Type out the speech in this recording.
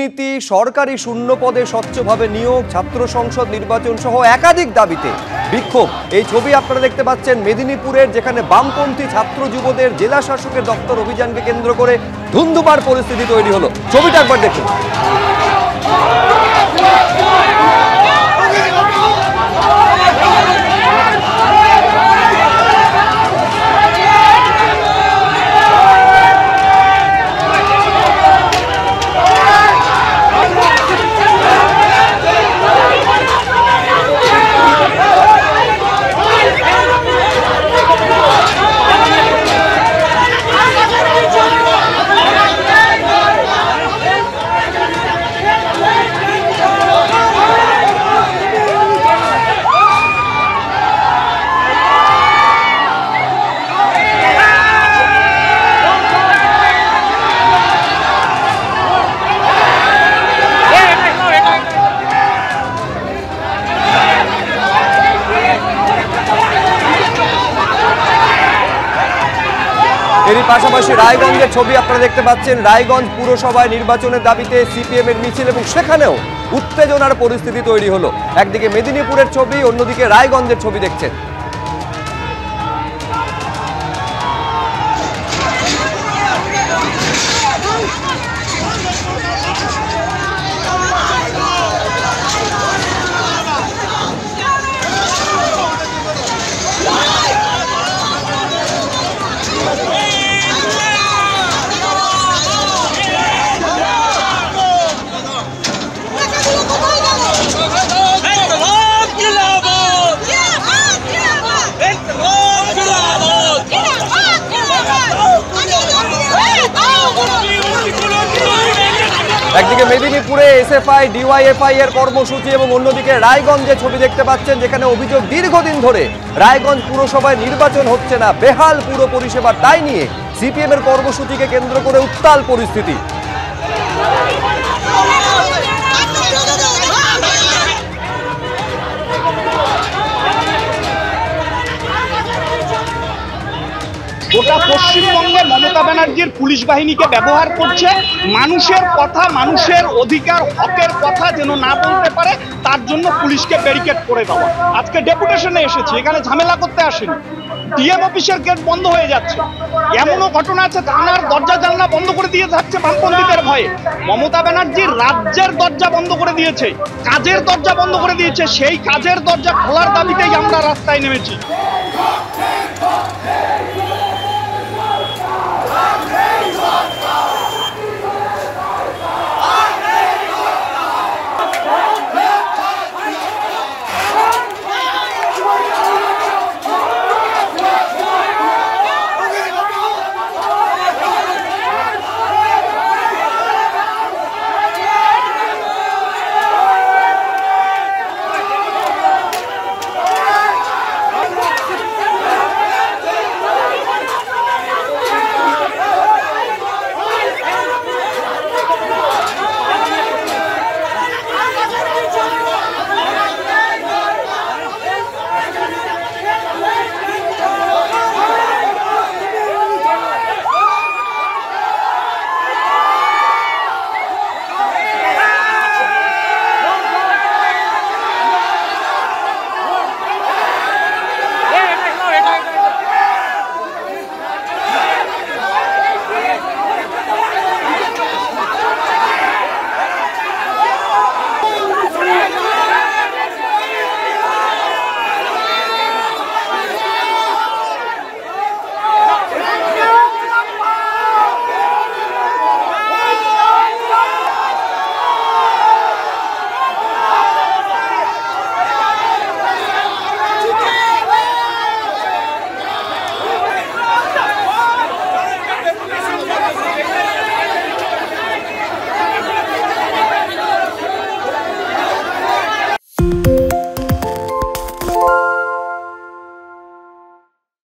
দুর্নীতি, সরকারি শূন্য পদে স্বচ্ছভাবে নিয়োগ, ছাত্র সংসদ নির্বাচন সহ একাধিক দাবিতে বিক্ষোভ। এই ছবি আপনারা দেখতে পাচ্ছেন মেদিনীপুরের, যেখানে বামপন্থী ছাত্র যুবদের জেলা শাসকের দপ্তর অভিযানকে কেন্দ্র করে ধুন্ধুমার পরিস্থিতি তৈরি হলো। ছবিটা একবার দেখুন। এরই পাশাপাশি রায়গঞ্জের ছবি আপনারা দেখতে পাচ্ছেন। রায়গঞ্জ পুরসভায় নির্বাচনের দাবিতে সিপিএম এর মিছিল এবং সেখানেও উত্তেজনার পরিস্থিতি তৈরি হলো। একদিকে মেদিনীপুরের ছবি, অন্যদিকে রায়গঞ্জের ছবি দেখছেন। একদিকে মেদিনীপুরে এসএফআই ডিওয়াইএফআই এর কর্মসূচি এবং অন্যদিকে রায়গঞ্জে ছবি দেখতে পাচ্ছেন, যেখানে অভিযোগ দীর্ঘদিন ধরে রায়গঞ্জ পুরসভায় নির্বাচন হচ্ছে না, বেহাল পুর পরিষেবা। তাই নিয়ে সিপিএম এর কর্মসূচিকে কেন্দ্র করে উত্তাল পরিস্থিতি। গোটা পশ্চিমবঙ্গে মমতা ব্যানার্জির পুলিশ বাহিনীকে ব্যবহার করছে মানুষের কথা, মানুষের অধিকার হকের কথা যেন না বলতে পারে, তার জন্য পুলিশকে ব্যারিকেড করে দেওয়া। আজকে ডেপুটেশনে এসেছি, এখানে ঝামেলা করতে আসেনি। ডিএম অফিসের গেট বন্ধ হয়ে যাচ্ছে, এমনও ঘটনা আছে থানার দরজা জানলা বন্ধ করে দিয়ে যাচ্ছে বামপন্থীদের ভয়ে। মমতা ব্যানার্জি রাজ্যের দরজা বন্ধ করে দিয়েছে, কাজের দরজা বন্ধ করে দিয়েছে। সেই কাজের দরজা খোলার দাবিতেই আমরা রাস্তায় নেমেছি।